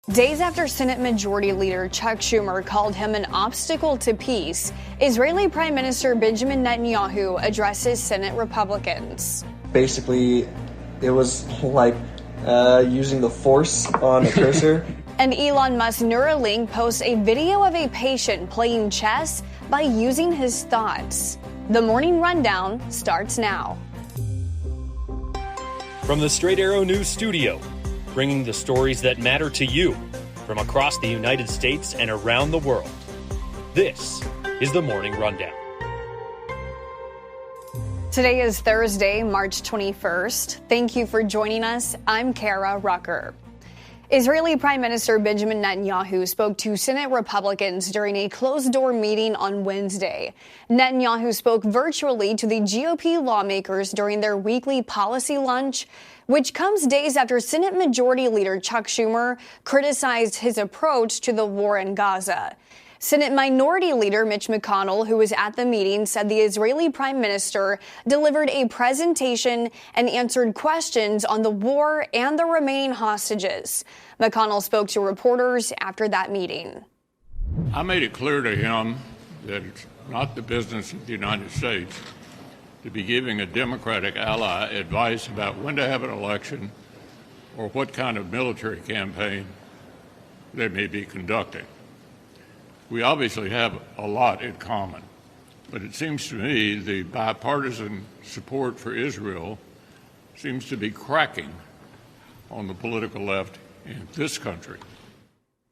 Days after Senate Majority Leader Chuck Schumer called him an obstacle to peace, Israeli Prime Minister Benjamin Netanyahu addresses Senate Republicans. Basically, it was like using the force on a cursor. And Elon Musk's Neuralink posts a video of a patient playing chess by using his thoughts. The Morning Rundown starts now. From the Straight Arrow News Studio, bringing the stories that matter to you from across the United States and around the world. This is the Morning Rundown. Today is Thursday, March 21st. Thank you for joining us. I'm Kara Rucker. Israeli Prime Minister Benjamin Netanyahu spoke to Senate Republicans during a closed-door meeting on Wednesday. Netanyahu spoke virtually to the GOP lawmakers during their weekly policy lunch, which comes days after Senate Majority Leader Chuck Schumer criticized his approach to the war in Gaza. Senate Minority Leader Mitch McConnell, who was at the meeting, said the Israeli Prime Minister delivered a presentation and answered questions on the war and the remaining hostages. McConnell spoke to reporters after that meeting. I made it clear to him that it's not the business of the United States to be giving a Democratic ally advice about when to have an election or what kind of military campaign they may be conducting. We obviously have a lot in common, but it seems to me the bipartisan support for Israel seems to be cracking on the political left in this country.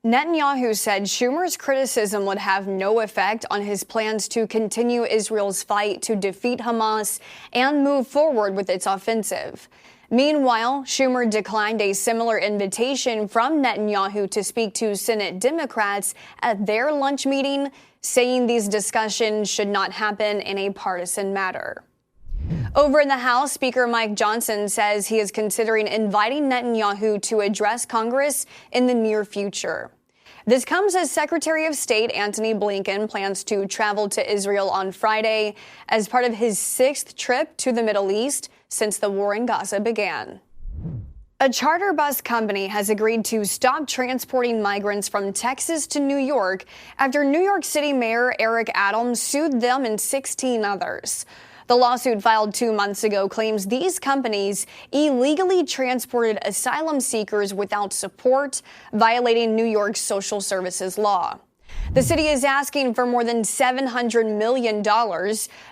Netanyahu said Schumer's criticism would have no effect on his plans to continue Israel's fight to defeat Hamas and move forward with its offensive. Meanwhile, Schumer declined a similar invitation from Netanyahu to speak to Senate Democrats at their lunch meeting, saying these discussions should not happen in a partisan matter. Over in the House, Speaker Mike Johnson says he is considering inviting Netanyahu to address Congress in the near future. This comes as Secretary of State Antony Blinken plans to travel to Israel on Friday as part of his sixth trip to the Middle East since the war in Gaza began. A charter bus company has agreed to stop transporting migrants from Texas to New York after New York City Mayor Eric Adams sued them and 16 others. The lawsuit filed 2 months ago claims these companies illegally transported asylum seekers without support, violating New York's social services law. The city is asking for more than $700 million,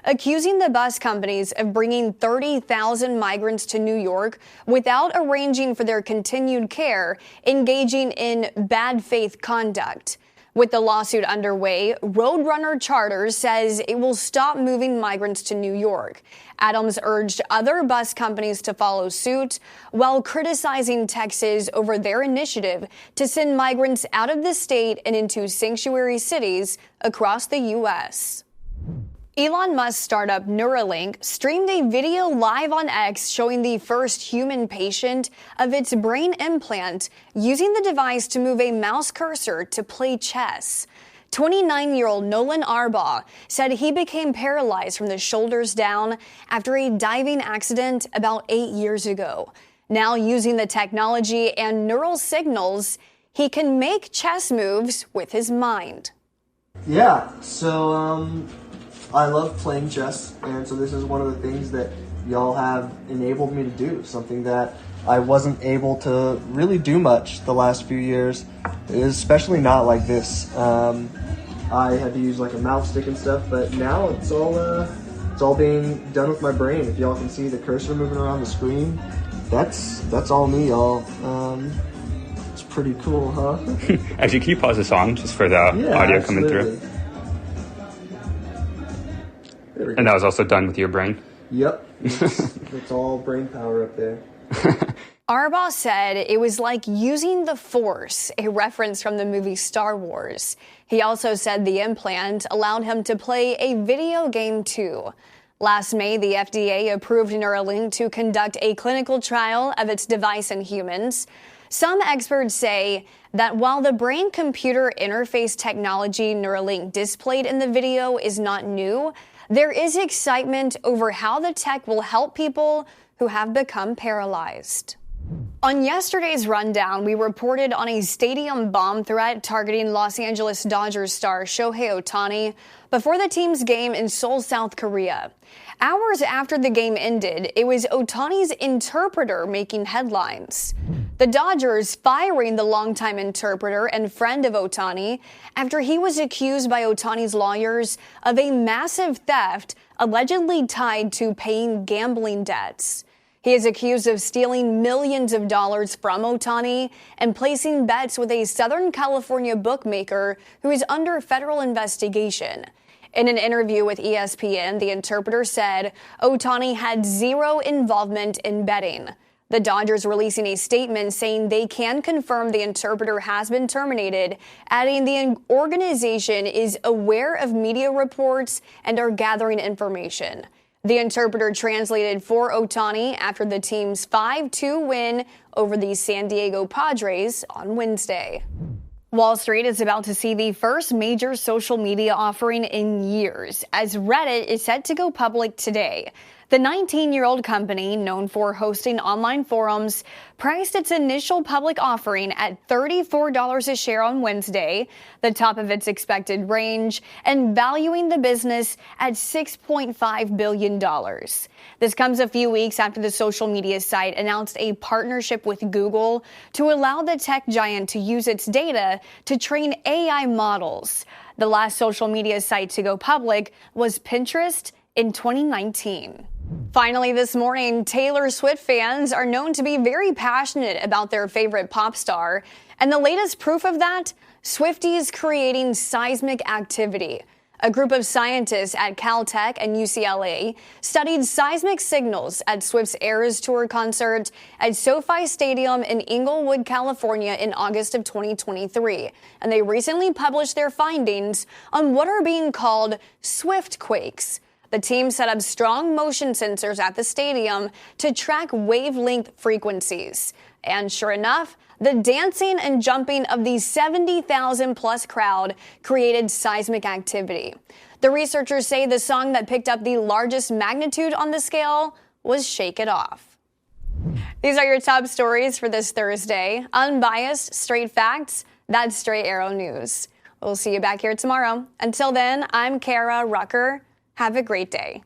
accusing the bus companies of bringing 30,000 migrants to New York without arranging for their continued care, engaging in bad faith conduct. With the lawsuit underway, Roadrunner Charters says it will stop moving migrants to New York. Adams urged other bus companies to follow suit while criticizing Texas over their initiative to send migrants out of the state and into sanctuary cities across the U.S. Elon Musk's startup Neuralink streamed a video live on X showing the first human patient of its brain implant using the device to move a mouse cursor to play chess. 29-year-old Nolan Arbaugh said he became paralyzed from the shoulders down after a diving accident about 8 years ago. Now, using the technology and neural signals, he can make chess moves with his mind. Yeah, so I love playing chess, and so this is one of the things that y'all have enabled me to do, something that I wasn't able to really do much the last few years, especially not like this. I had to use like a mouse stick and stuff, but now it's all being done with my brain. If y'all can see the cursor moving around the screen, that's all me, y'all. It's pretty cool, huh? Actually, can you pause the song just for the audio coming through? And that was also done with your brain? Yep. It's all brain power up there. Arbaugh said it was like using the Force, a reference from the movie Star Wars. He also said the implant allowed him to play a video game too. Last May, the FDA approved Neuralink to conduct a clinical trial of its device in humans. Some experts say that while the brain-computer interface technology Neuralink displayed in the video is not new, there is excitement over how the tech will help people who have become paralyzed. On yesterday's rundown, we reported on a stadium bomb threat targeting Los Angeles Dodgers star Shohei Ohtani before the team's game in Seoul, South Korea. Hours after the game ended, it was Ohtani's interpreter making headlines. The Dodgers firing the longtime interpreter and friend of Ohtani after he was accused by Ohtani's lawyers of a massive theft allegedly tied to paying gambling debts. He is accused of stealing millions of dollars from Ohtani and placing bets with a Southern California bookmaker who is under federal investigation. In an interview with ESPN, the interpreter said Ohtani had zero involvement in betting. The Dodgers releasing a statement saying they can confirm the interpreter has been terminated, adding the organization is aware of media reports and are gathering information. The interpreter translated for Ohtani after the team's 5-2 win over the San Diego Padres on Wednesday. Wall Street is about to see the first major social media offering in years, as Reddit is set to go public today. The 19-year-old company, known for hosting online forums, priced its initial public offering at $34 a share on Wednesday, the top of its expected range, and valuing the business at $6.5 billion. This comes a few weeks after the social media site announced a partnership with Google to allow the tech giant to use its data to train AI models. The last social media site to go public was Pinterest in 2019. Finally this morning, Taylor Swift fans are known to be very passionate about their favorite pop star. And the latest proof of that, Swifties creating seismic activity. A group of scientists at Caltech and UCLA studied seismic signals at Swift's Eras Tour concert at SoFi Stadium in Inglewood, California in August of 2023. And they recently published their findings on what are being called Swift quakes. The team set up strong motion sensors at the stadium to track wavelength frequencies. And sure enough, the dancing and jumping of the 70,000-plus crowd created seismic activity. The researchers say the song that picked up the largest magnitude on the scale was Shake It Off. These are your top stories for this Thursday. Unbiased, straight facts, that's Straight Arrow News. We'll see you back here tomorrow. Until then, I'm Kara Rucker. Have a great day.